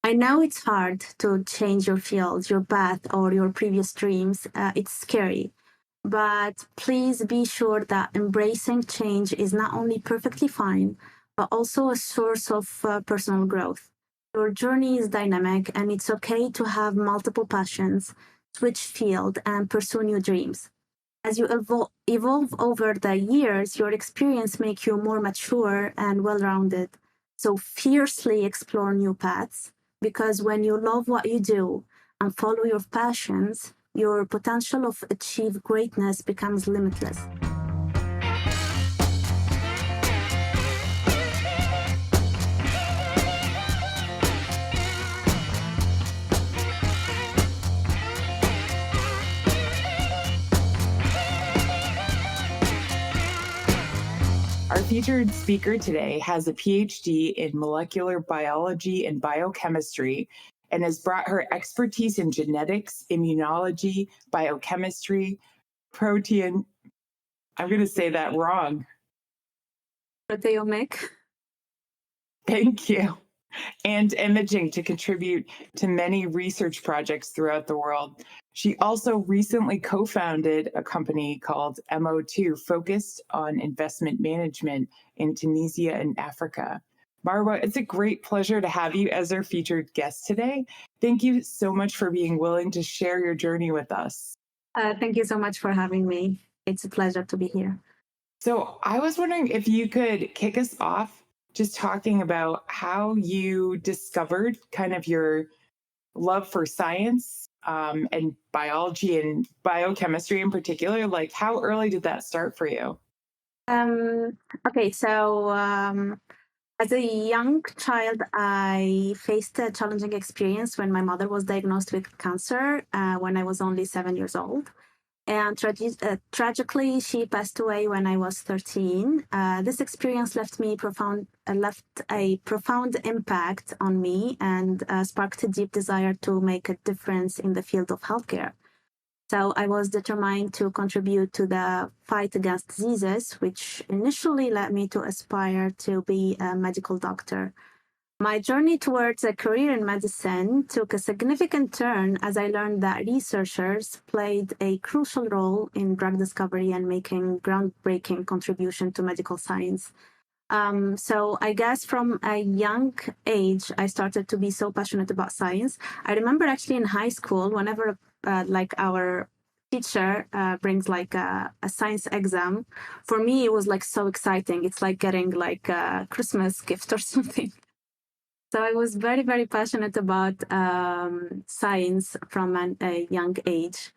I know it's hard to change your field, your path, or your previous dreams. It's scary. But please be sure that embracing change is not only perfectly fine, but also a source of personal growth. Your journey is dynamic, and it's okay to have multiple passions, switch field, and pursue new dreams. As you evolve over the years, your experience makes you more mature and well-rounded. So fiercely explore new paths, because when you love what you do and follow your passions, your potential of achieve greatness becomes limitless. Our featured speaker today has a PhD in molecular biology and biochemistry and has brought her expertise in genetics, immunology, biochemistry, protein. I'm going to say that wrong. Proteomic. Thank you. And imaging to contribute to many research projects throughout the world. She also recently co-founded a company called MO2, focused on investment management in Tunisia and Africa. Marwa, it's a great pleasure to have you as our featured guest today. Thank you so much for being willing to share your journey with us. Thank you so much for having me. It's a pleasure to be here. So I was wondering if you could kick us off just talking about how you discovered kind of your love for science and biology and biochemistry in particular. Like, how early did that start for you? Okay, so as a young child, I faced a challenging experience when my mother was diagnosed with cancer when I was only 7 years old. And tragically, she passed away when I was 13. This experience left a profound impact on me and sparked a deep desire to make a difference in the field of healthcare. So I was determined to contribute to the fight against diseases, which initially led me to aspire to be a medical doctor. My journey towards a career in medicine took a significant turn as I learned that researchers played a crucial role in drug discovery and making groundbreaking contribution to medical science. So I guess from a young age, I started to be so passionate about science. I remember actually in high school, whenever like our teacher brings like a science exam, for me, it was like so exciting. It's like getting like a Christmas gift or something. So I was very, very passionate about science from a young age.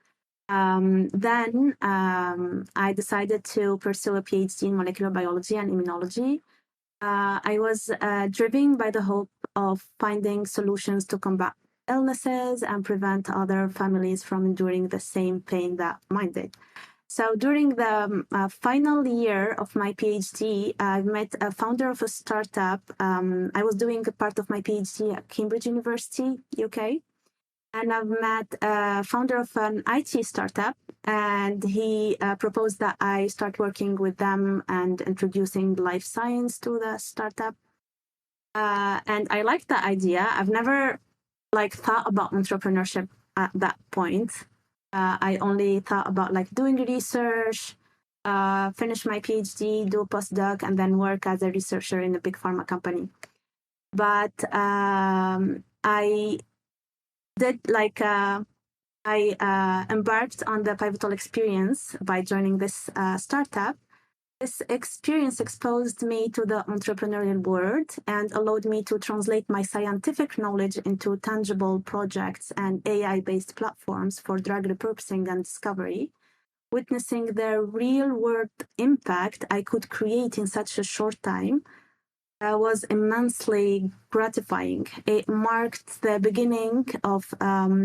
Then I decided to pursue a PhD in molecular biology and immunology. I was driven by the hope of finding solutions to combat illnesses and prevent other families from enduring the same pain that mine did. So during the final year of my PhD, I met a founder of a startup. I was doing a part of my PhD at Cambridge University, UK. And I've met a founder of an IT startup, and he proposed that I start working with them and introducing life science to the startup. And I liked that idea. I've never thought about entrepreneurship at that point. I only thought about doing research, finish my PhD, do a postdoc, and then work as a researcher in a big pharma company. But I did I embarked on the pivotal experience by joining this startup. This experience exposed me to the entrepreneurial world and allowed me to translate my scientific knowledge into tangible projects and AI-based platforms for drug repurposing and discovery. Witnessing the real-world impact I could create in such a short time was immensely gratifying. It marked the beginning of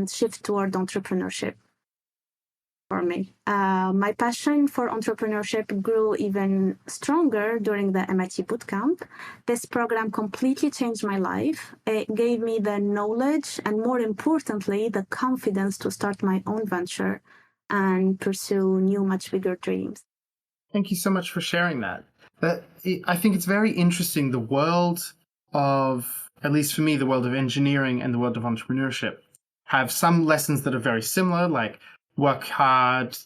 shift toward entrepreneurship for me. My passion for entrepreneurship grew even stronger during the MIT bootcamp. This program completely changed my life. It gave me the knowledge and, more importantly, the confidence to start my own venture and pursue new, much bigger dreams. Thank you so much for sharing that. I think it's very interesting, the world of at least for me, the world of engineering and the world of entrepreneurship have some lessons that are very similar, like work hard,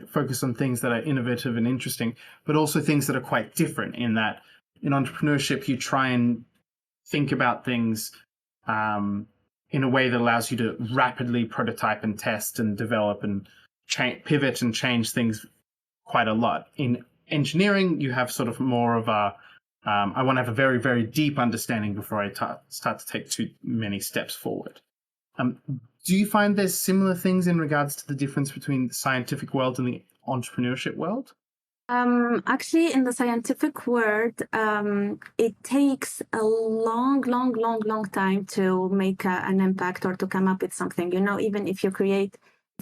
focus on things that are innovative and interesting, but also things that are quite different in that in entrepreneurship, you try and think about things in a way that allows you to rapidly prototype and test and develop and pivot and change things quite a lot. In engineering, you have sort of more of a I want to have a very, very deep understanding before I start to take too many steps forward. Do you find there's similar things in regards to the difference between the scientific world and the entrepreneurship world? Actually, in the scientific world, it takes a long, long, long, long time to make an impact or to come up with something. Even if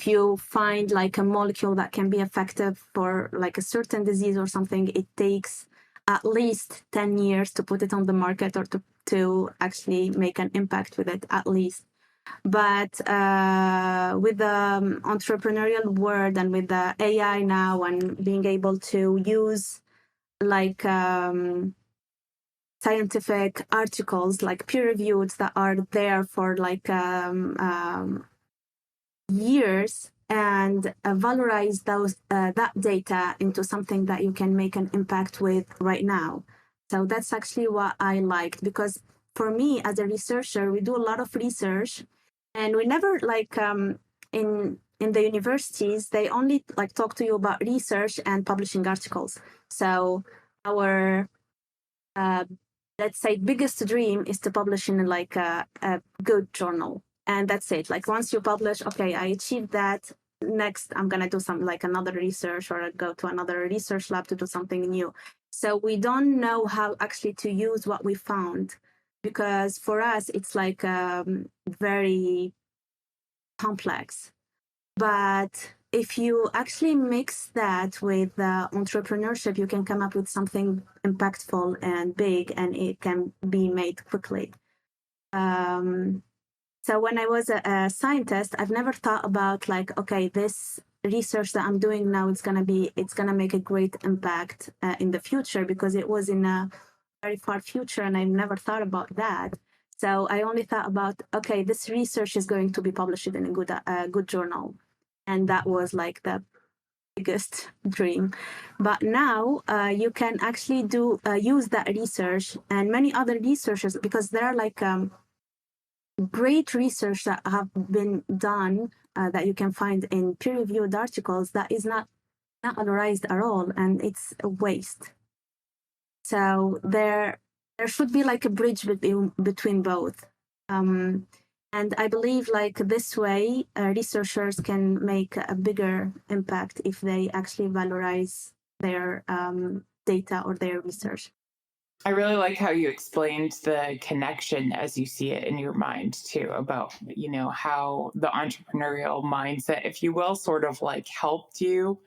you find like a molecule that can be effective for like a certain disease or something, it takes at least 10 years to put it on the market or to actually make an impact with it, at least. But with the entrepreneurial world and with the AI now and being able to use like scientific articles, like peer-reviewed that are there for like years and valorize that data into something that you can make an impact with right now. So that's actually what I liked, because for me as a researcher, we do a lot of research. And we never in the universities, they only like talk to you about research and publishing articles. So our let's say biggest dream is to publish in like a good journal, and that's it. Like once you publish, okay, I achieved that. Next, I'm gonna do some like another research or go to another research lab to do something new. So we don't know how actually to use what we found, because for us it's like very complex. But if you actually mix that with entrepreneurship, you can come up with something impactful and big, and it can be made quickly. So when I was a scientist, I've never thought about like, okay, this research that I'm doing now, it's gonna make a great impact in the future, because it was in a very far future, and I never thought about that. So I only thought about, okay, this research is going to be published in a good journal, and that was like the biggest dream. But now you can actually use that research and many other researchers, because there are like great research that have been done that you can find in peer-reviewed articles that is not valorized at all, and it's a waste. So there should be like a bridge between both. And I believe like this way, researchers can make a bigger impact if they actually valorize their data or their research. I really like how you explained the connection as you see it in your mind too, about, how the entrepreneurial mindset, if you will, sort of like helped you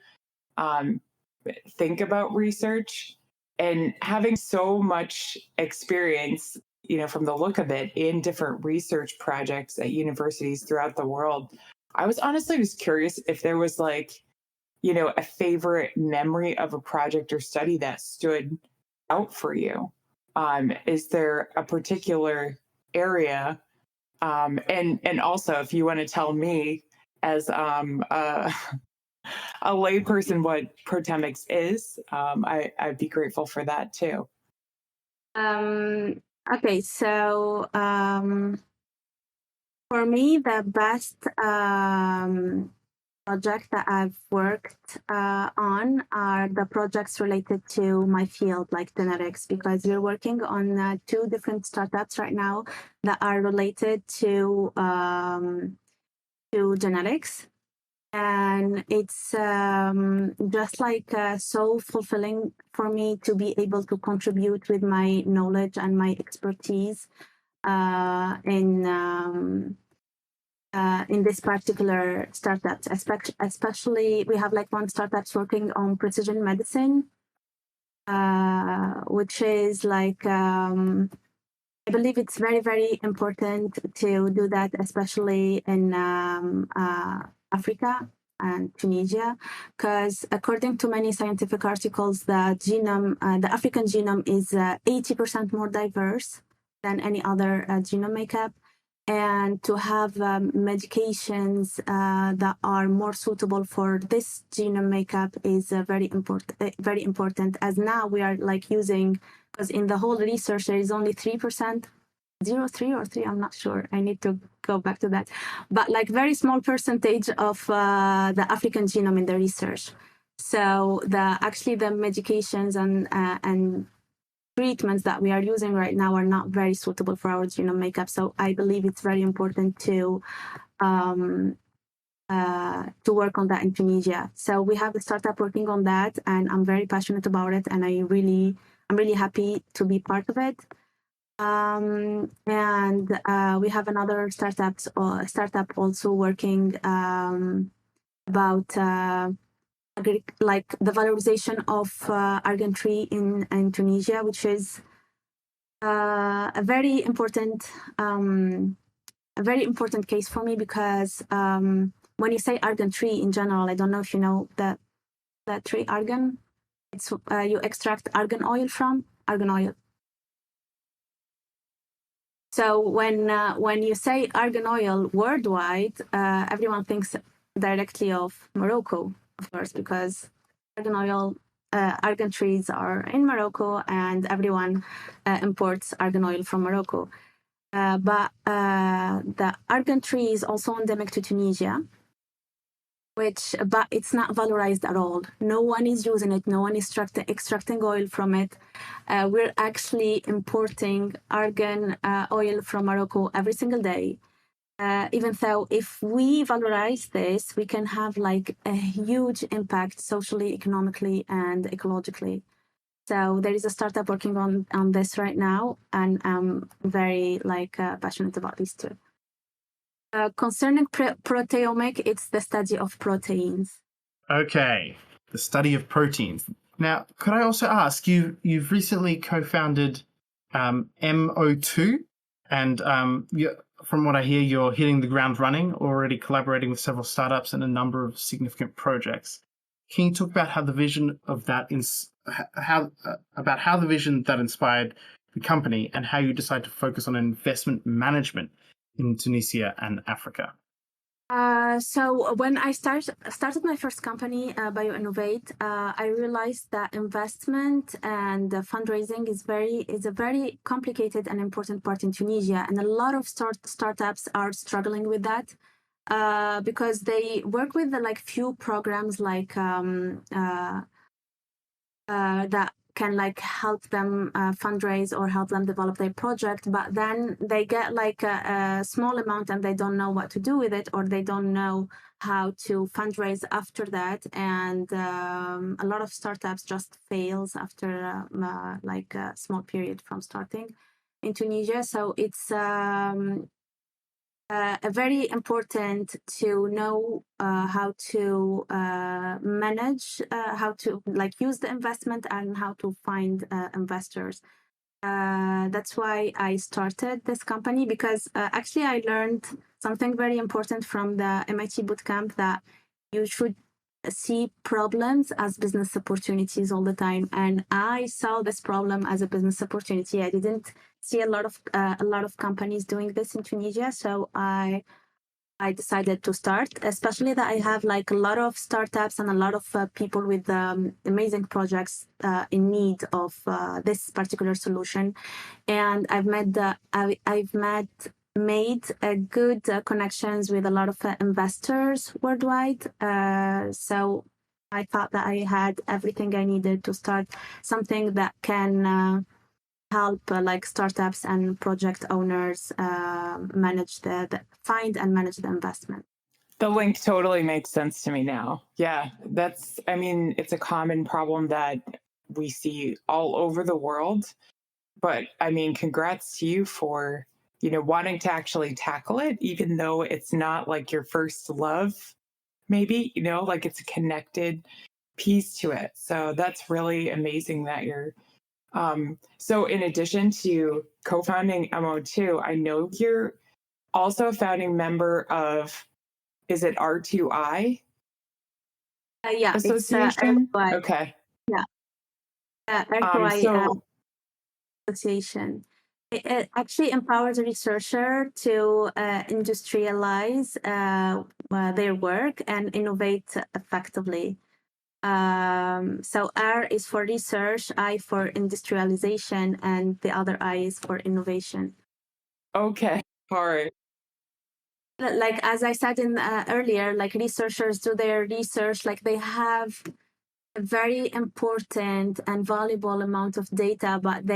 think about research. And having so much experience, from the look of it, in different research projects at universities throughout the world, I was honestly just curious if there was like, a favorite memory of a project or study that stood out for you. Is there a particular area? And also, if you want to tell me as a layperson what proteomics is, I'd be grateful for that too. Okay, so for me, the best project that I've worked on are the projects related to my field, like genetics, because we're working on 2 different startups right now that are related to genetics. And it's just like so fulfilling for me to be able to contribute with my knowledge and my expertise in this particular startup. Especially, we have like one startup's working on precision medicine, which is like I believe it's very, very important to do that, especially in Africa and Tunisia, because according to many scientific articles, the African genome is 80% more diverse than any other genome makeup, and to have medications that are more suitable for this genome makeup is very important. Very important, as now we are like using, because in the whole research there is only 3%, 0.3 or 3, I'm not sure. I need to go back to that. But like very small percentage of the African genome in the research. So actually the medications and treatments that we are using right now are not very suitable for our genome makeup. So I believe it's very important to work on that in Tunisia. So we have a startup working on that, and I'm very passionate about it, and I'm really happy to be part of it. And we have another startup also working about like the valorization of argan tree in Tunisia, which is a very important case for me, because when you say argan tree in general, I don't know if you know that tree argan. It's you extract argan oil from argan oil. So when you say argan oil worldwide, everyone thinks directly of Morocco, of course, because argan trees are in Morocco, and everyone imports argan oil from Morocco. But the argan tree is also endemic to Tunisia, but it's not valorized at all. No one is using it. No one is extracting oil from it. We're actually importing argan oil from Morocco every single day. Even though if we valorize this, we can have like a huge impact socially, economically, and ecologically. So there is a startup working on this right now, and I'm very passionate about these two. Concerning proteomic, it's the study of proteins. Okay, the study of proteins. Now, could I also ask, you've recently co-founded MO2, and from what I hear, you're hitting the ground running, already collaborating with several startups and a number of significant projects. Can you talk about how the vision of that how the vision that inspired the company, and how you decide to focus on investment management in Tunisia and Africa? So when I started my first company, BioInnovate, I realized that investment and fundraising is a very complicated and important part in Tunisia, and a lot of startups are struggling with that because they work with few programs that can help them fundraise or help them develop their project, but then they get a small amount and they don't know what to do with it, or they don't know how to fundraise after that, and a lot of startups just fails after a small period from starting in Tunisia. So it's very important to know how to manage, how to use the investment, and how to find investors. That's why I started this company, because actually I learned something very important from the MIT bootcamp, that you should see problems as business opportunities all the time. And I saw this problem as a business opportunity. I didn't see a lot of companies doing this in Tunisia, so I decided to start, especially that I have a lot of startups and a lot of people with amazing projects in need of this particular solution. And I've made good connections with a lot of investors worldwide. So I thought that I had everything I needed to start something that can help startups and project owners manage find and manage the investment. The link totally makes sense to me now. Yeah, it's a common problem that we see all over the world. But congrats to you for, wanting to actually tackle it, even though it's not your first love, maybe, it's a connected piece to it. So that's really amazing that you're, so in addition to co-founding MO2, I know you're also a founding member of, is it R2I? Yeah, Association? it's R2I. Okay. Yeah, R2I So association. It actually empowers a researcher to industrialize their work and innovate effectively. So R is for research, I for industrialization, and the other I is for innovation. Okay. All right. Like as I said in earlier, like researchers do their research, like they have a very important and valuable amount of data, but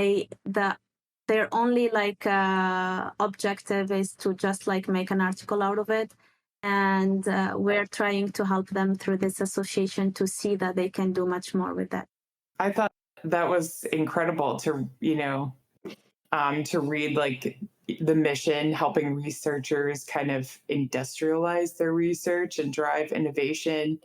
their only like objective is to just like make an article out of it. And we're trying to help them through this association to see that they can do much more with that. I thought that was incredible to, to read like the mission, helping researchers kind of industrialize their research and drive innovation,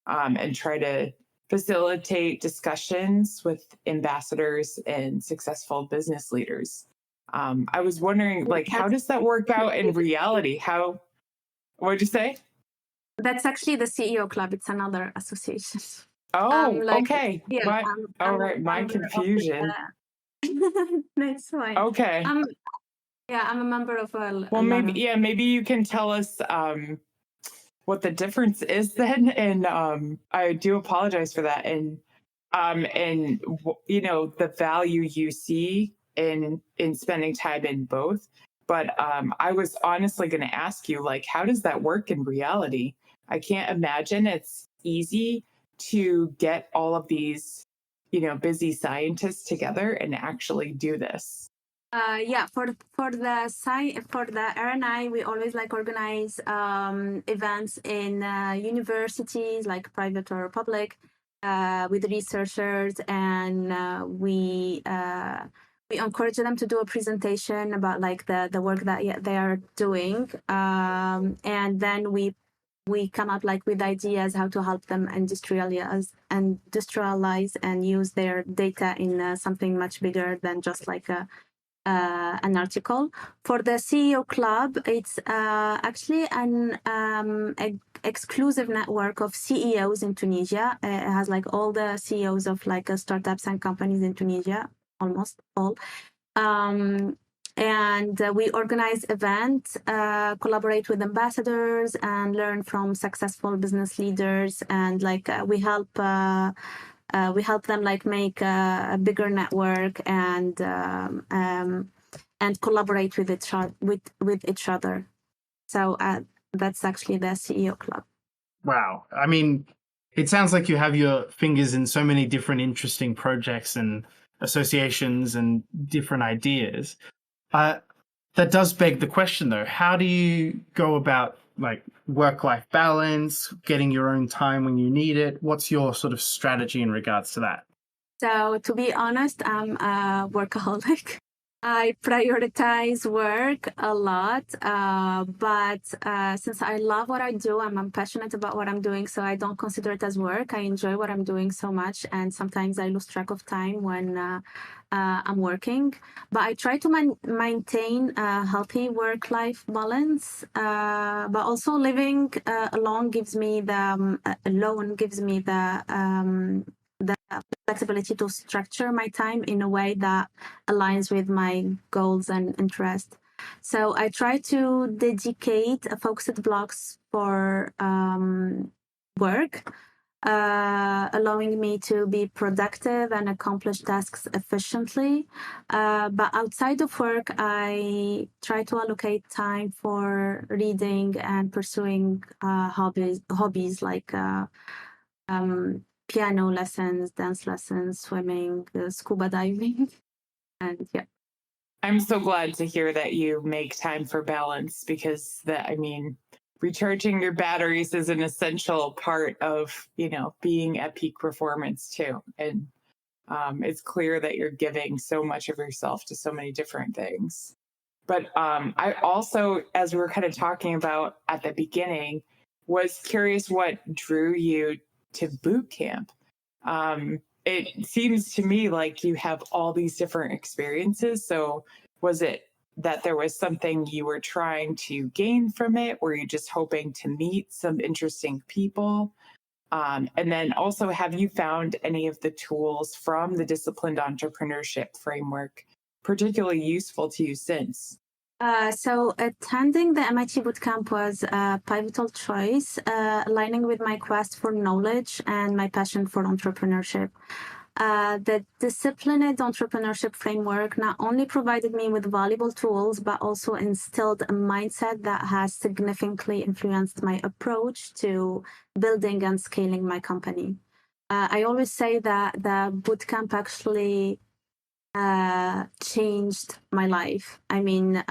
and try to facilitate discussions with ambassadors and successful business leaders. I was wondering, like, how does that work out in reality? What'd you say? That's actually the CEO Club. It's another association. Oh, Like, okay. yeah, All I'm a right, my member of confusion. That's fine. Okay. Yeah, I'm a member of a Well, lot maybe, of. yeah, maybe you can tell us what the difference is then. And I do apologize for that. And the value you see in spending time in both. But I was honestly going to ask you, like, how does that work in reality? I can't imagine it's easy to get all of these, busy scientists together and actually do this. Yeah, for the RNI, we always like organize events in universities, like private or public, with researchers, and we encourage them to do a presentation about like the work that they are doing, and then we come up like with ideas how to help them industrialize and use their data in something much bigger than just like an article. For the CEO Club, it's actually an exclusive network of CEOs in Tunisia. It has like all the CEOs of like startups and companies in Tunisia, almost all. And we organize events, collaborate with ambassadors, and learn from successful business leaders. And like we help them like make a bigger network and collaborate with each other. So that's actually the CEO Club. Wow. I mean, it sounds like you have your fingers in so many different interesting projects and associations and different ideas. That does beg the question, though. How do you go about like work-life balance, getting your own time when you need it? What's your sort of strategy in regards to that? So to be honest, I'm a workaholic. I prioritize work a lot, but since I love what I do, I'm passionate about what I'm doing, so I don't consider it as work. I enjoy what I'm doing so much, and sometimes I lose track of time when I'm working. But I try to maintain a healthy work-life balance. But also living alone gives me the flexibility to structure my time in a way that aligns with my goals and interests. So I try to dedicate focused blocks for work, allowing me to be productive and accomplish tasks efficiently. But outside of work, I try to allocate time for reading and pursuing hobbies like piano lessons, dance lessons, swimming, scuba diving, and yeah. I'm so glad to hear that you make time for balance because recharging your batteries is an essential part of, being at peak performance too. And it's clear that you're giving so much of yourself to so many different things. But I also, as we were kind of talking about at the beginning, was curious what drew you to boot camp. It seems to me like you have all these different experiences. So was it that there was something you were trying to gain from it? Were you just hoping to meet some interesting people? And then also, have you found any of the tools from the disciplined entrepreneurship framework particularly useful to you since? So attending the MIT bootcamp was a pivotal choice, aligning with my quest for knowledge and my passion for entrepreneurship. The disciplined entrepreneurship framework not only provided me with valuable tools, but also instilled a mindset that has significantly influenced my approach to building and scaling my company. I always say that the bootcamp actually changed my life. I mean,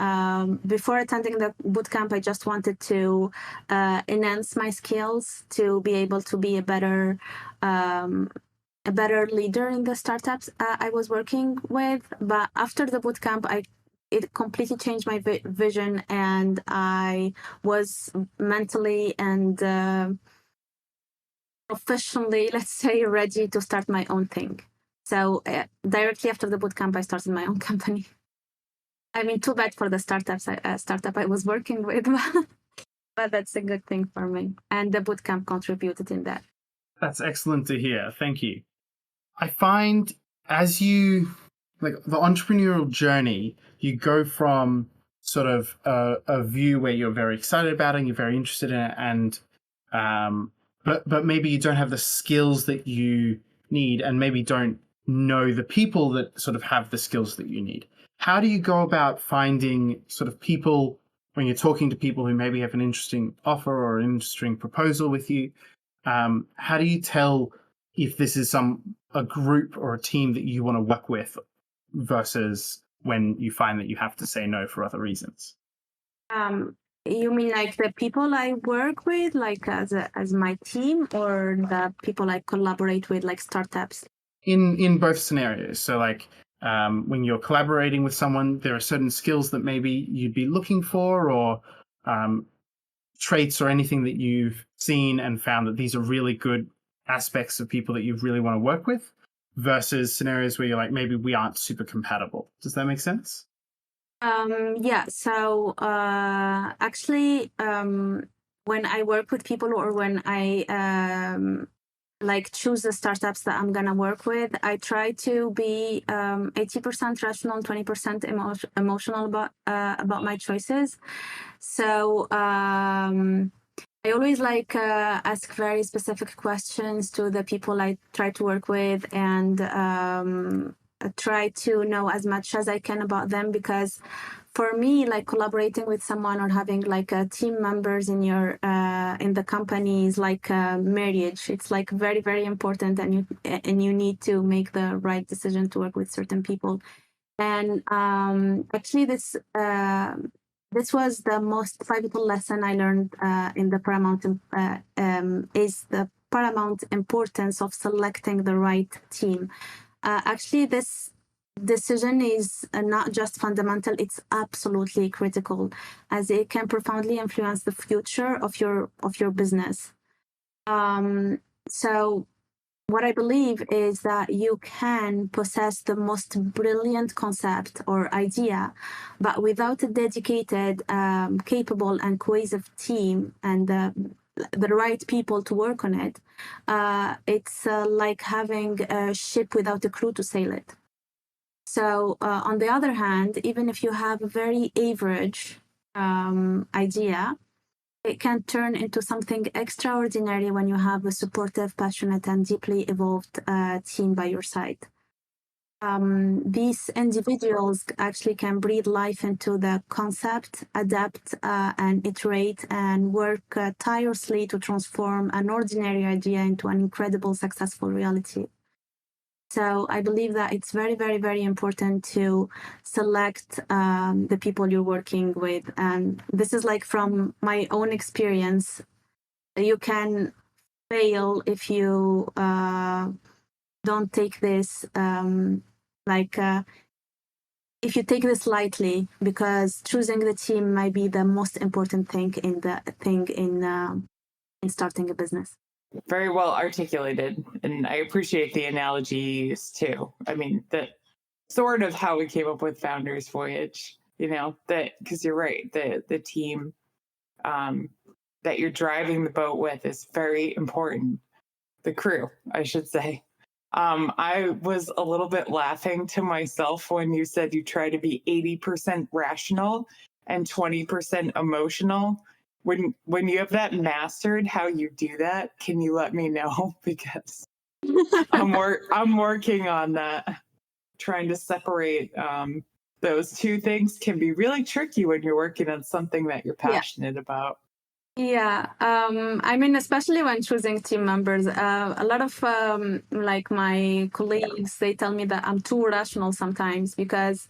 before attending the bootcamp, I just wanted to enhance my skills to be able to be a better leader in the startups I was working with. But after the bootcamp, it completely changed my vision, and I was mentally and professionally, let's say, ready to start my own thing. So directly after the bootcamp, I started my own company. I mean, too bad for the startup I was working with, but that's a good thing for me. And the bootcamp contributed in that. That's excellent to hear. Thank you. I find as you like the entrepreneurial journey, you go from sort of a view where you're very excited about it and you're very interested in it, and but maybe you don't have the skills that you need, and maybe don't know the people that sort of have the skills that you need. How do you go about finding sort of people when you're talking to people who maybe have an interesting offer or an interesting proposal with you? How do you tell if this is a group or a team that you want to work with versus when you find that you have to say no for other reasons? You mean like the people I work with, like as my team, or the people I collaborate with, like startups? In both scenarios. So like when you're collaborating with someone, there are certain skills that maybe you'd be looking for, or traits or anything that you've seen and found that these are really good aspects of people that you really want to work with, versus scenarios where you're like, maybe we aren't super compatible. Does that make sense? Yeah. So actually, when I work with people, or when I like choose the startups that I'm gonna work with, I try to be 80% rational, 20% emotional about my choices. So I always like ask very specific questions to the people I try to work with, and try to know as much as I can about them, because for me, like collaborating with someone or having like team members in your in the company is like a marriage. It's like very, very important, and you need to make the right decision to work with certain people. And actually, this was the most pivotal lesson I learned in the is the paramount importance of selecting the right team. Actually, this decision is not just fundamental, it's absolutely critical, as it can profoundly influence the future of your business. So what I believe is that you can possess the most brilliant concept or idea, but without a dedicated, capable, and cohesive team, and the right people to work on it, it's like having a ship without a crew to sail it. So, on the other hand, even if you have a very average idea, it can turn into something extraordinary when you have a supportive, passionate, and deeply evolved team by your side. These individuals actually can breathe life into the concept, adapt and iterate, and work tirelessly to transform an ordinary idea into an incredible, successful reality. So I believe that it's very, very, very important to select the people you're working with. And this is like from my own experience. You can fail if you don't take this if you take this lightly, because choosing the team might be the most important thing in starting a business. Very well articulated, and I appreciate the analogies too. I mean, that sort of how we came up with Founders Voyage. That, because you're right, the team that you're driving the boat with is very important. The crew, I should say. I was a little bit laughing to myself when you said you try to be 80% rational and 20% emotional. When you have that mastered, how you do that, can you let me know? Because I'm working on that. Trying to separate those two things can be really tricky when you're working on something that you're Yeah. passionate about. Yeah, I mean, especially when choosing team members, a lot of like my colleagues, they tell me that I'm too rational sometimes because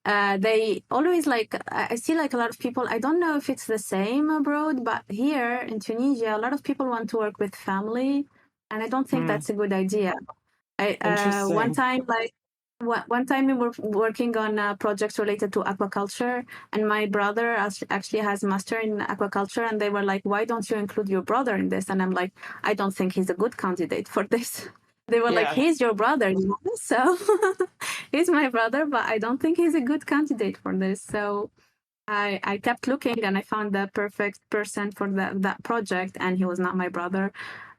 they always like, I see like a lot of people, I don't know if it's the same abroad, but here in Tunisia, a lot of people want to work with family, and I don't think that's a good idea. One Interesting. time, like one time we were working on a project related to aquaculture, and my brother actually has master in aquaculture, and they were like, "Why don't you include your brother in this?" And I'm like, "I don't think he's a good candidate for this." They were like, Yeah. "He's your brother, you know? So he's my brother, but I don't think he's a good candidate for this." So I kept looking, and I found the perfect person for that project, and he was not my brother.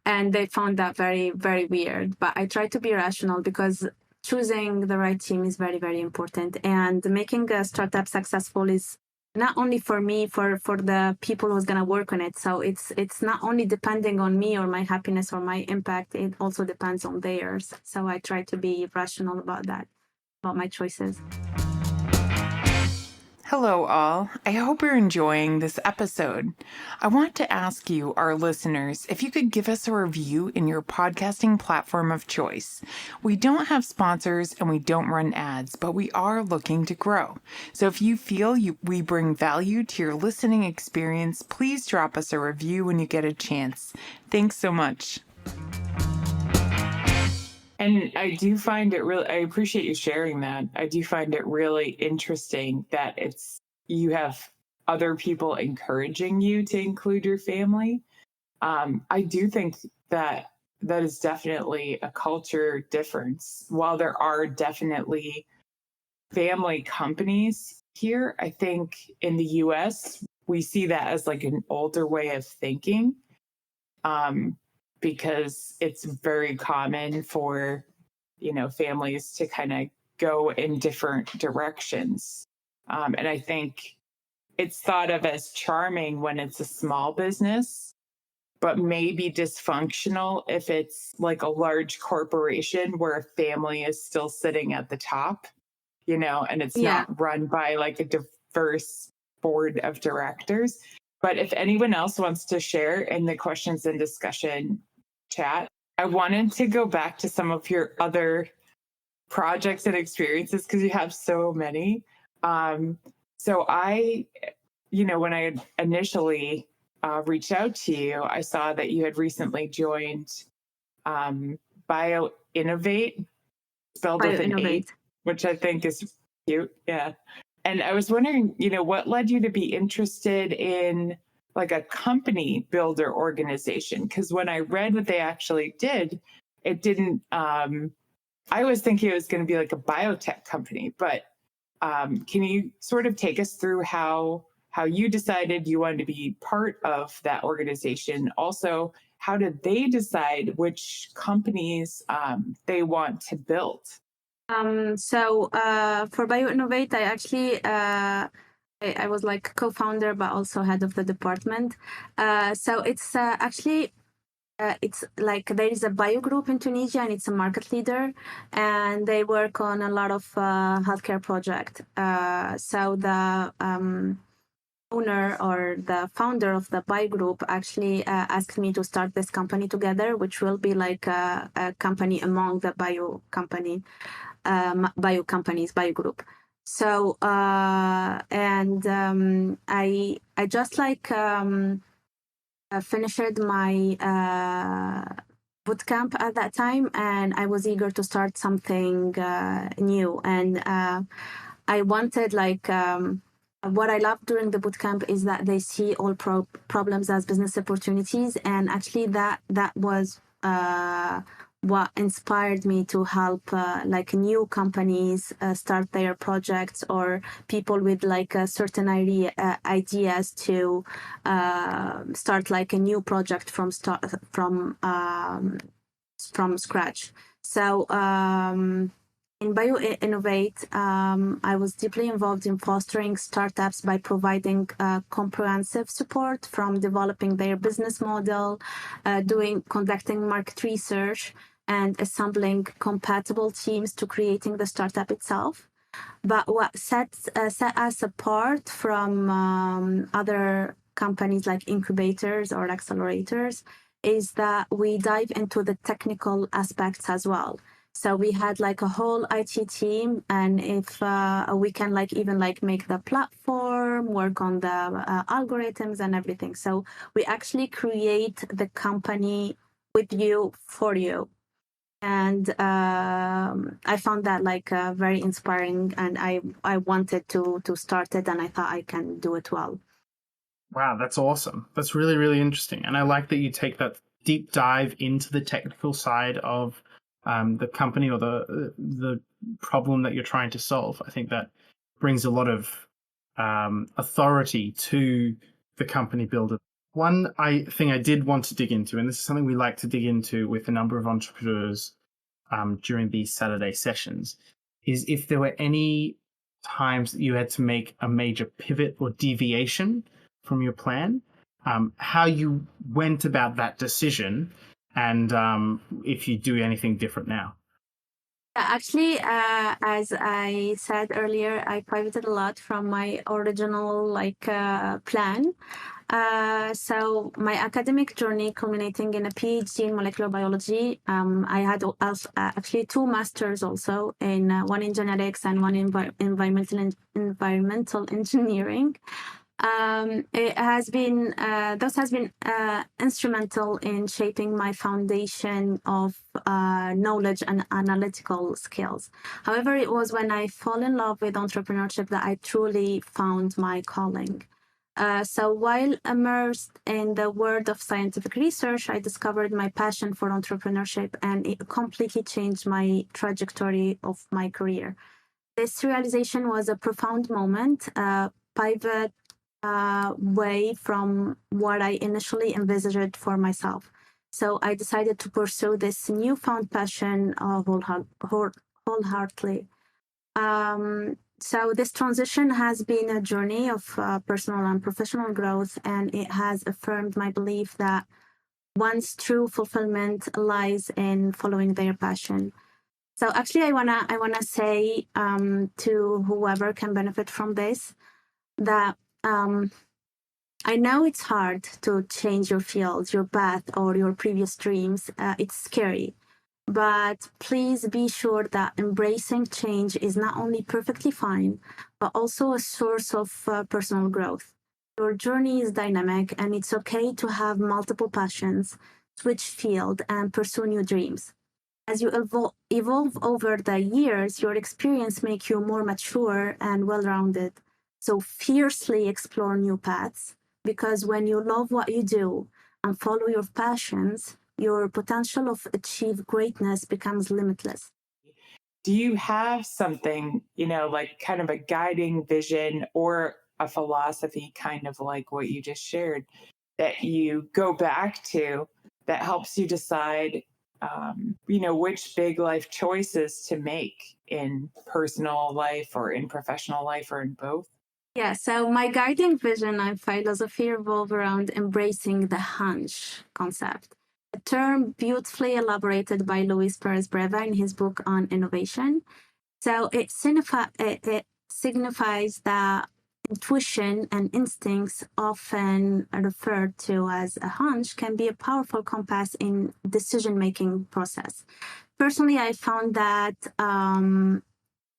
And they found that very, very weird. But I try to be rational because choosing the right team is very, very important. And making a startup successful is not only for me, for the people who's gonna work on it. So it's not only depending on me or my happiness or my impact, it also depends on theirs. So I try to be rational about that, about my choices. Hello, all. I hope you're enjoying this episode. I want to ask you, our listeners, if you could give us a review in your podcasting platform of choice. We don't have sponsors and we don't run ads, but we are looking to grow. So if you feel we bring value to your listening experience, please drop us a review when you get a chance. Thanks so much. And I do find it really, I appreciate you sharing that. I do find it really interesting that you have other people encouraging you to include your family. I do think that is definitely a culture difference. While there are definitely family companies here, I think in the US, we see that as like an older way of thinking. Because it's very common for, families to kind of go in different directions. And I think it's thought of as charming when it's a small business, but maybe dysfunctional if it's like a large corporation where a family is still sitting at the top, and it's Yeah. not run by like a diverse board of directors. But if anyone else wants to share in the questions and discussion chat, I wanted to go back to some of your other projects and experiences because you have so many. So when I initially reached out to you, I saw that you had recently joined Bio Innovate, spelled with an A, which I think is cute. Yeah. And I was wondering, what led you to be interested in like a company builder organization? Because when I read what they actually did, it didn't, I was thinking it was going to be like a biotech company, but can you sort of take us through how you decided you wanted to be part of that organization? Also, how did they decide which companies they want to build? So for BioInnovate, I actually I was like co-founder, but also head of the department. So it's actually it's like there is a bio group in Tunisia, and it's a market leader, and they work on a lot of healthcare projects. So the owner or the founder of the bio group actually asked me to start this company together, which will be like a company among the bio companies, bio group. So I just like finished my bootcamp at that time, and I was eager to start something new. And I wanted what I love during the bootcamp is that they see all problems as business opportunities, and actually that was what inspired me to help like new companies start their projects, or people with like a certain ideas to start like a new project from scratch. So in Bio Innovate, I was deeply involved in fostering startups by providing comprehensive support from developing their business model, conducting market research, and assembling compatible teams to creating the startup itself. But what set us apart from other companies like incubators or accelerators is that we dive into the technical aspects as well. So we had like a whole IT team, and if we can even make the platform, work on the algorithms and everything. So we actually create the company with you for you. And I found that very inspiring, and I wanted to start it, and I thought I can do it well. Wow, that's awesome. That's really, really interesting. And I like that you take that deep dive into the technical side of the company or the problem that you're trying to solve. I think that brings a lot of authority to the company builder. One thing I did want to dig into, and this is something we like to dig into with a number of entrepreneurs during these Saturday sessions, is if there were any times that you had to make a major pivot or deviation from your plan, how you went about that decision, and if you do anything different now. Actually, as I said earlier, I pivoted a lot from my original plan. So my academic journey culminating in a PhD in molecular biology. I had actually 2 masters also, in one in genetics and one in environmental engineering. It has been those has been instrumental in shaping my foundation of knowledge and analytical skills. However, it was when I fell in love with entrepreneurship that I truly found my calling. So while immersed in the world of scientific research, I discovered my passion for entrepreneurship, and it completely changed my trajectory of my career. This realization was a profound moment, pivot way from what I initially envisaged for myself. So I decided to pursue this newfound passion wholeheartedly. So this transition has been a journey of personal and professional growth, and it has affirmed my belief that one's true fulfillment lies in following their passion. So actually, I wanna say to whoever can benefit from this that I know it's hard to change your field, your path, or your previous dreams. It's scary. But please be sure that embracing change is not only perfectly fine, but also a source of personal growth. Your journey is dynamic, and it's okay to have multiple passions, switch field, and pursue new dreams. As you evolve over the years, your experience makes you more mature and well-rounded. So fiercely explore new paths, because when you love what you do and follow your passions, your potential of achieve greatness becomes limitless. Do you have something, like kind of a guiding vision or a philosophy, kind of like what you just shared, that you go back to that helps you decide, which big life choices to make in personal life or in professional life or in both? Yeah, so my guiding vision and philosophy revolve around embracing the hunch concept, a term beautifully elaborated by Luis Perez Breva in his book on innovation. So it signifies that intuition and instincts, often referred to as a hunch, can be a powerful compass in decision-making process. Personally, I found that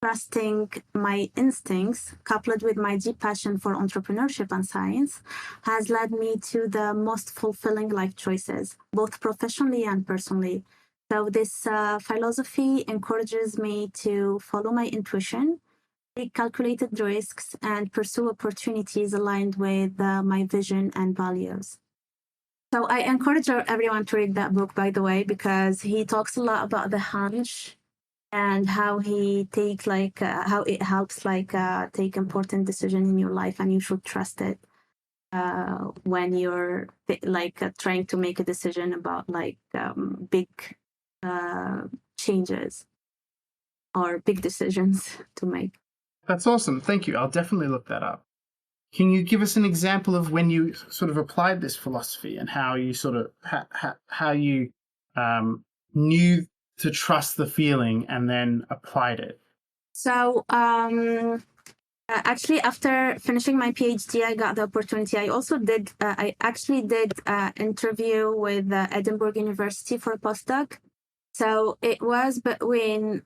trusting my instincts, coupled with my deep passion for entrepreneurship and science, has led me to the most fulfilling life choices, both professionally and personally. So this philosophy encourages me to follow my intuition, take calculated risks, and pursue opportunities aligned with my vision and values. So I encourage everyone to read that book, by the way, because he talks a lot about the hunch and how he takes how it helps take important decisions in your life, and you should trust it when you're trying to make a decision about big changes or big decisions to make. That's awesome. Thank you. I'll definitely look that up. Can you give us an example of when you sort of applied this philosophy and how you sort of how you knew to trust the feeling and then applied it? So actually, after finishing my PhD, I got the opportunity. I actually did an interview with Edinburgh University for a postdoc. So it was between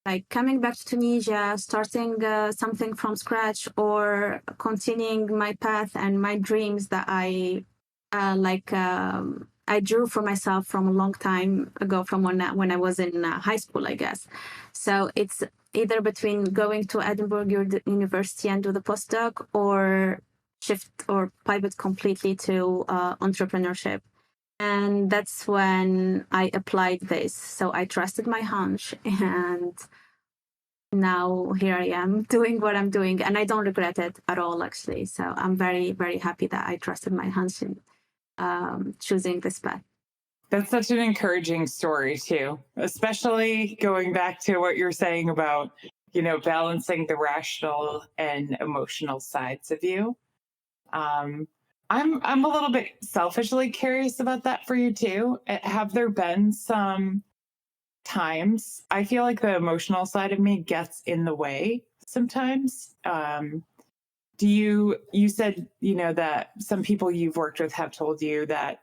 like coming back to Tunisia, starting something from scratch, or continuing my path and my dreams that I drew for myself from a long time ago, from when I was in high school, I guess. So it's either between going to Edinburgh University and do the postdoc, or shift or pivot completely to entrepreneurship. And that's when I applied this. So I trusted my hunch, and now here I am doing what I'm doing, and I don't regret it at all, actually. So I'm very, very happy that I trusted my hunch in choosing this path. That's such an encouraging story too, especially going back to what you're saying about, balancing the rational and emotional sides of you. I'm a little bit selfishly curious about that for you too. Have there been some times I feel like the emotional side of me gets in the way sometimes? You said, that some people you've worked with have told you that,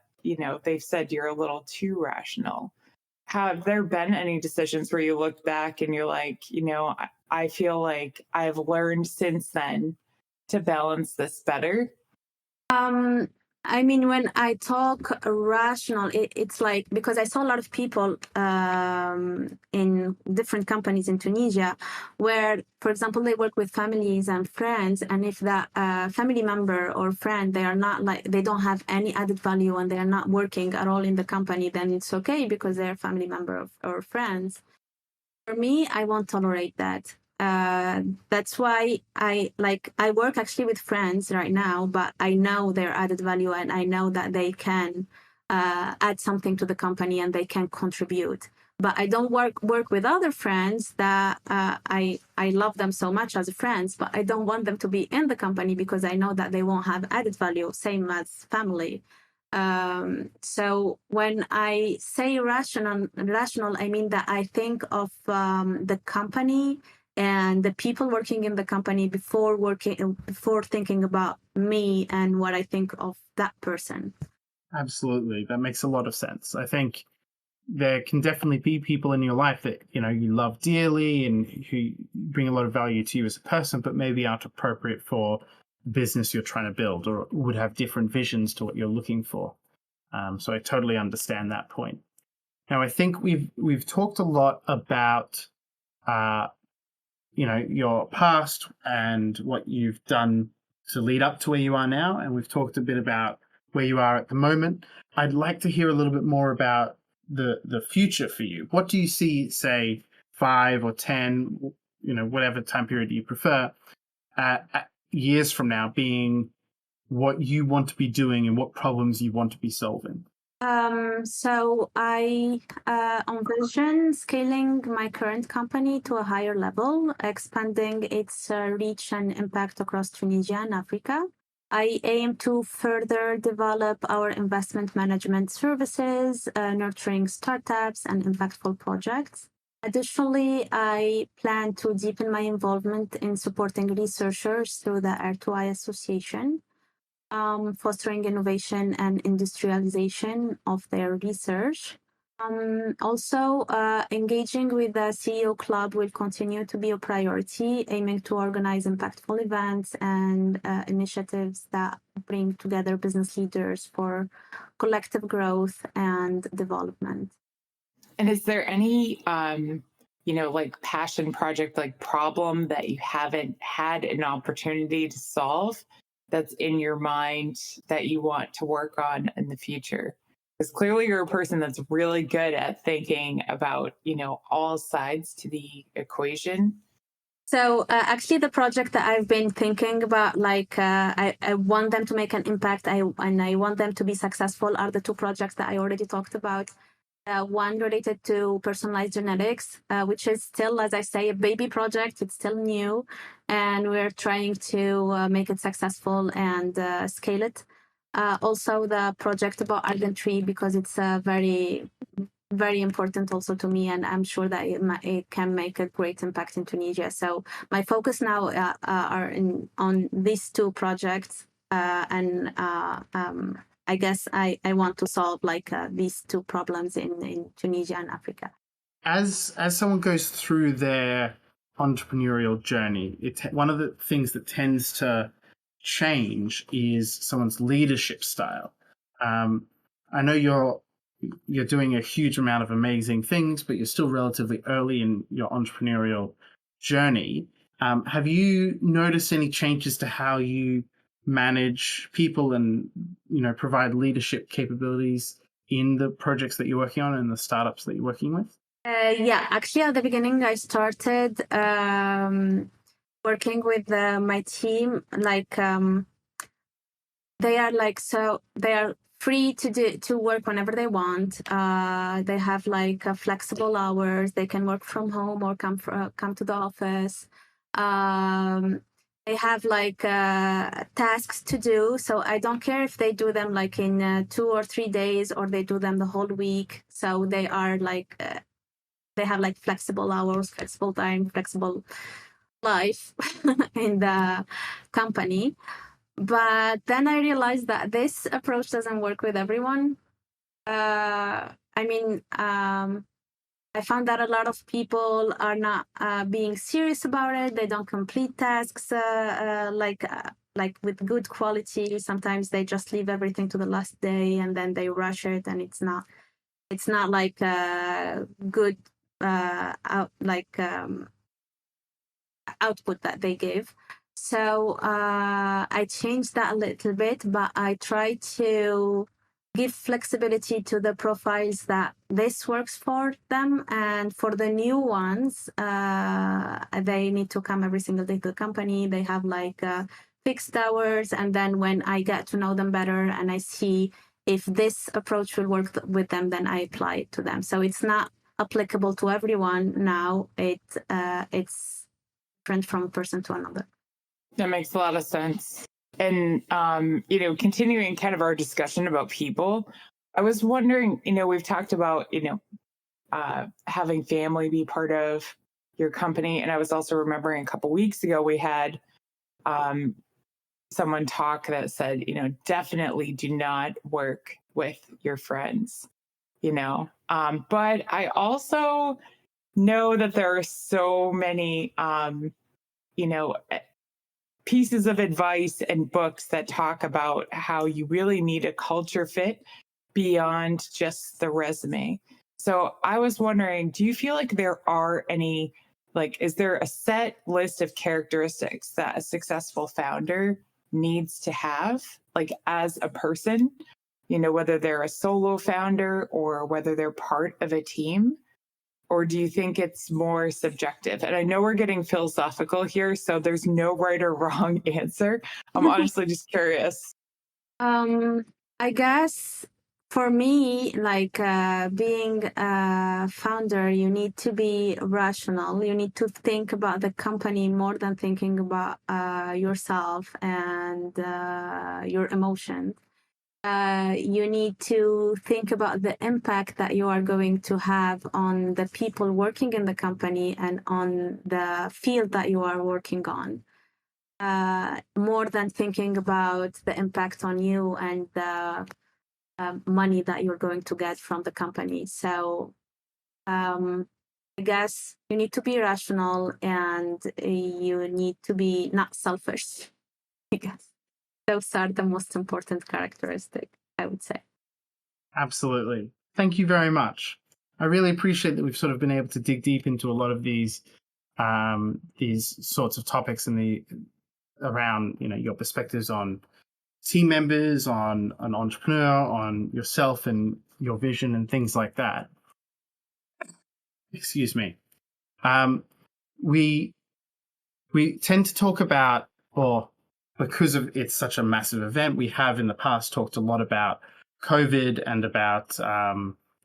they've said you're a little too rational. Have there been any decisions where you look back and you're like, I feel like I've learned since then to balance this better? I mean, when I talk rational, it's like, because I saw a lot of people in different companies in Tunisia where, for example, they work with families and friends, and if that family member or friend, they don't have any added value and they are not working at all in the company, then it's okay because they're a family member or friends. For me, I won't tolerate that. That's why I work actually with friends right now, but I know their added value and I know that they can add something to the company and they can contribute. But I don't work with other friends that I love them so much as friends, but I don't want them to be in the company because I know that they won't have added value, same as family. So when I say rational, I mean that I think of the company and the people working in the company before thinking about me and what I think of that person. Absolutely. That makes a lot of sense. I think there can definitely be people in your life that, you love dearly and who bring a lot of value to you as a person, but maybe aren't appropriate for the business you're trying to build or would have different visions to what you're looking for. So I totally understand that point. Now, I think we've talked a lot about your past and what you've done to lead up to where you are now, and we've talked a bit about where you are at the moment. I'd like to hear a little bit more about the future for you. What do you see, say, 5 or 10, whatever time period you prefer, years from now being what you want to be doing and what problems you want to be solving? So I envision scaling my current company to a higher level, expanding its reach and impact across Tunisia and Africa. I aim to further develop our investment management services, nurturing startups and impactful projects. Additionally, I plan to deepen my involvement in supporting researchers through the R2I Association, fostering innovation and industrialization of their research. Also, engaging with the CEO Club will continue to be a priority, aiming to organize impactful events and initiatives that bring together business leaders for collective growth and development. And is there any, passion project, problem that you haven't had an opportunity to solve that's in your mind that you want to work on in the future? Because clearly you're a person that's really good at thinking about, all sides to the equation. So actually, the project that I've been thinking about, I want them to make an impact, and I want them to be successful, are the two projects that I already talked about. one related to personalized genetics, which is still, as I say, a baby project. It's still new, and we're trying to make it successful and scale it. Also, the project about algae tree, because it's very, very important also to me, and I'm sure that it can make a great impact in Tunisia. So my focus now are on these two projects, and I guess I want to solve these two problems in Tunisia and Africa. As someone goes through their entrepreneurial journey, one of the things that tends to change is someone's leadership style. I know you're doing a huge amount of amazing things, but you're still relatively early in your entrepreneurial journey. Have you noticed any changes to how you manage people and provide leadership capabilities in the projects that you're working on and the startups that you're working with? Yeah, actually, at the beginning, I started working with my team. They are free to work whenever they want. They have flexible hours. They can work from home or come to the office. They have tasks to do, so I don't care if they do them in 2 or 3 days or they do them the whole week. So they are they have flexible hours, flexible time, flexible life in the company. But then I realized that this approach doesn't work with everyone. I found that a lot of people are not being serious about it. They don't complete tasks with good quality. Sometimes they just leave everything to the last day and then they rush it, and it's not good output that they give. So I changed that a little bit, but I try to give flexibility to the profiles that this works for them. And for the new ones, they need to come every single day to the company. They have fixed hours. And then when I get to know them better and I see if this approach will work with them, then I apply it to them. So it's not applicable to everyone now. It's different from a person to another. That makes a lot of sense. And, continuing kind of our discussion about people, I was wondering, we've talked about, having family be part of your company. And I was also remembering a couple weeks ago, we had someone talk that said, definitely do not work with your friends, but I also know that there are so many, pieces of advice and books that talk about how you really need a culture fit beyond just the resume. So I was wondering, do you feel like there are any, is there a set list of characteristics that a successful founder needs to have, as a person, whether they're a solo founder or whether they're part of a team? Or do you think it's more subjective? And I know we're getting philosophical here, so there's no right or wrong answer. I'm honestly just curious. I guess for me, being a founder, you need to be rational. You need to think about the company more than thinking about yourself and your emotions. You need to think about the impact that you are going to have on the people working in the company and on the field that you are working on, more than thinking about the impact on you and the money that you're going to get from the company. So I guess you need to be rational and you need to be not selfish, I guess. Those are the most important characteristics, I would say. Absolutely. Thank you very much. I really appreciate that we've sort of been able to dig deep into a lot of these sorts of topics and around your perspectives on team members, on an entrepreneur, on yourself and your vision and things like that. Excuse me. We tend to talk about, or because of it's such a massive event, we have in the past talked a lot about COVID and about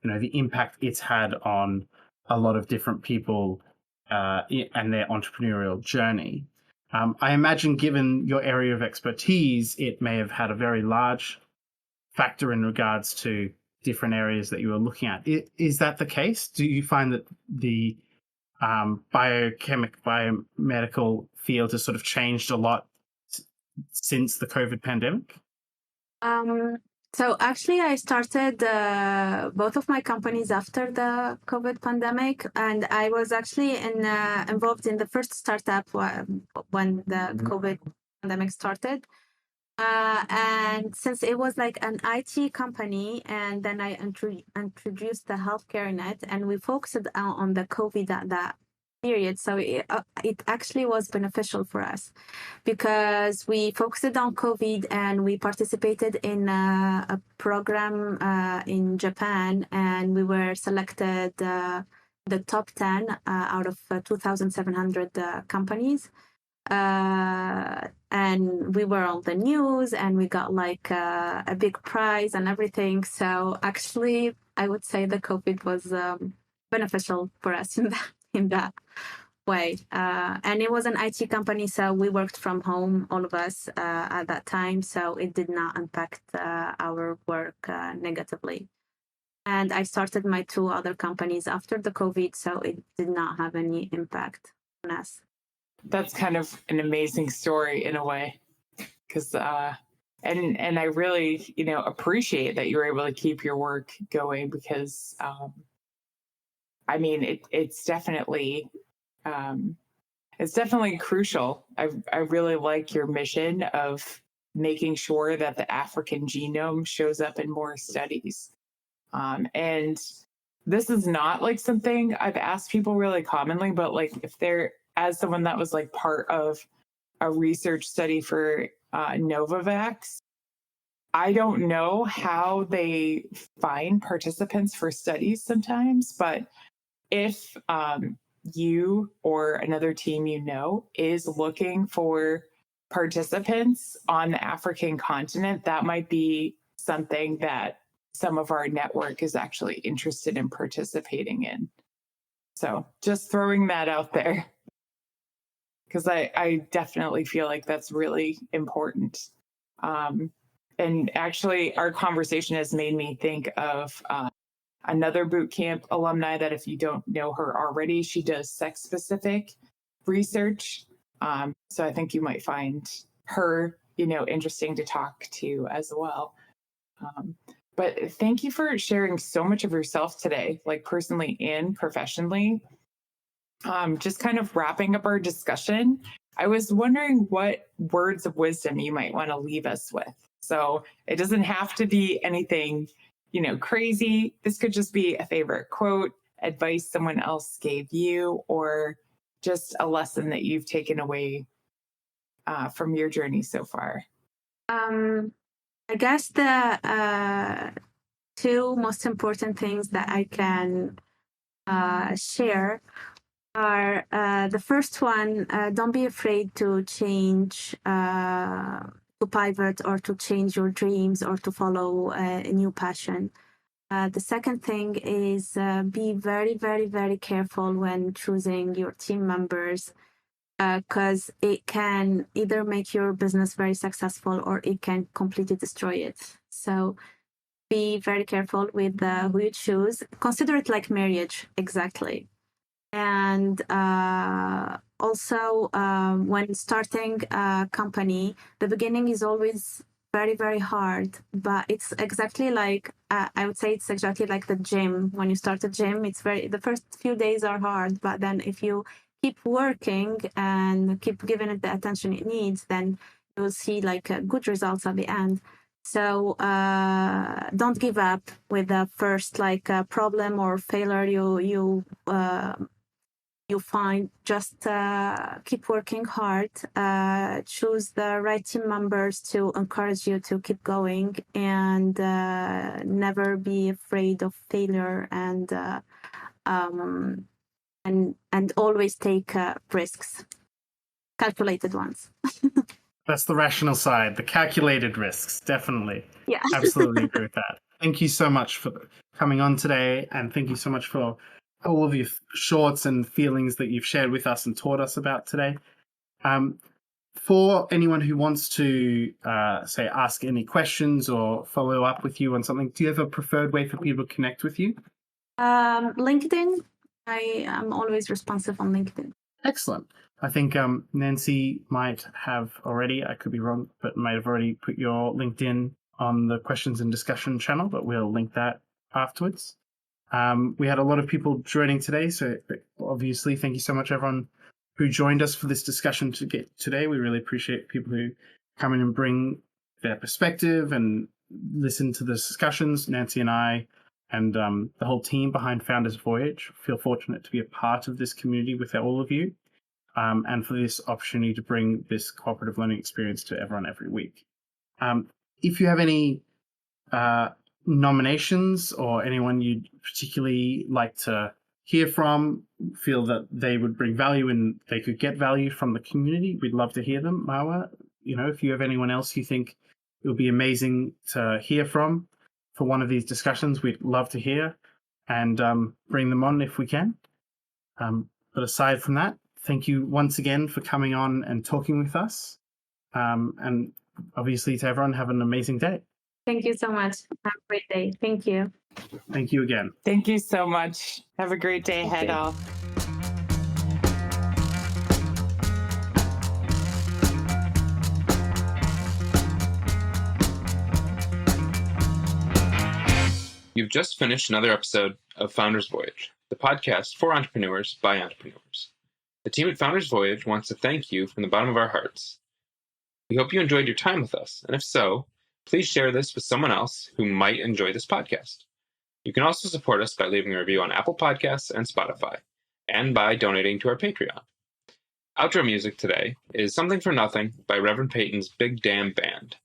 the impact it's had on a lot of different people and their entrepreneurial journey. I imagine, given your area of expertise, it may have had a very large factor in regards to different areas that you were looking at. Is that the case? Do you find that the biomedical field has sort of changed a lot since the COVID pandemic? So actually, I started both of my companies after the COVID pandemic, and I was actually involved in the first startup when the COVID pandemic started. And since it was like an IT company, and then I introduced the healthcare net, and we focused on the COVID at that period. So it actually was beneficial for us because we focused on COVID and we participated in a program in Japan, and we were selected the top 10 out of 2,700 companies. And we were on the news, and we got like a big prize and everything. So actually, I would say the COVID was beneficial for us in that way. And it was an IT company, so we worked from home, all of us, at that time. So it did not impact our work negatively. And I started my 2 other companies after the COVID, so it did not have any impact on us. That's kind of an amazing story in a way, because and I really appreciate that you were able to keep your work going, because I mean it's definitely crucial. I really like your mission of making sure that the African genome shows up in more studies, and this is not like something I've asked people really commonly, but like if they're, as someone that was like part of a research study for Novavax, I don't know how they find participants for studies sometimes, but if you or another team is looking for participants on the African continent, that might be something that some of our network is actually interested in participating in. So just throwing that out there, because I definitely feel like that's really important. And actually, our conversation has made me think of another boot camp alumni that, if you don't know her already, she does sex-specific research. So I think you might find her, interesting to talk to as well. But thank you for sharing so much of yourself today, like personally and professionally. Just kind of wrapping up our discussion, I was wondering what words of wisdom you might want to leave us with. So it doesn't have to be anything, crazy. This could just be a favorite quote, advice someone else gave you, or just a lesson that you've taken away from your journey so far. I guess the 2 most important things that I can share are the first one, don't be afraid to change, to pivot, or to change your dreams, or to follow a new passion. The second thing is be very, very, very careful when choosing your team members, because it can either make your business very successful or it can completely destroy it. So be very careful with who you choose. Consider it like marriage, exactly. And also, when starting a company, the beginning is always very, very hard. But it's exactly like, I would say it's exactly like the gym. When you start a gym, the first few days are hard. But then if you keep working and keep giving it the attention it needs, then you'll see like good results at the end. So don't give up with the first problem or failure you find. Just keep working hard, choose the right team members to encourage you to keep going, and never be afraid of failure, and always take risks, calculated ones. That's the rational side, the calculated risks, definitely. Yeah. Absolutely agree with that. Thank you so much for coming on today, and thank you so much for all of your shorts and feelings that you've shared with us and taught us about today. For anyone who wants to, say, ask any questions or follow up with you on something, do you have a preferred way for people to connect with you? LinkedIn. I am always responsive on LinkedIn. Excellent. I think Nancy might have already, I could be wrong, but might have already put your LinkedIn on the questions and discussion channel, but we'll link that afterwards. We had a lot of people joining today, so obviously thank you so much everyone who joined us for this discussion today. We really appreciate people who come in and bring their perspective and listen to the discussions. Nancy and I and the whole team behind Founders Voyage feel fortunate to be a part of this community with all of you, and for this opportunity to bring this cooperative learning experience to everyone every week. If you have any nominations or anyone you'd particularly like to hear from, feel that they would bring value and they could get value from the community, we'd love to hear them. Marwa, if you have anyone else you think it would be amazing to hear from for one of these discussions, we'd love to hear and bring them on if we can. But aside from that, thank you once again for coming on and talking with us. And obviously to everyone, have an amazing day. Thank you so much. Have a great day. Thank you. Thank you again. Thank you so much. Have a great day ahead, all. You've just finished another episode of Founders Voyage, the podcast for entrepreneurs by entrepreneurs. The team at Founders Voyage wants to thank you from the bottom of our hearts. We hope you enjoyed your time with us, and if so, please share this with someone else who might enjoy this podcast. You can also support us by leaving a review on Apple Podcasts and Spotify, and by donating to our Patreon. Outro music today is Something for Nothing by Reverend Peyton's Big Damn Band.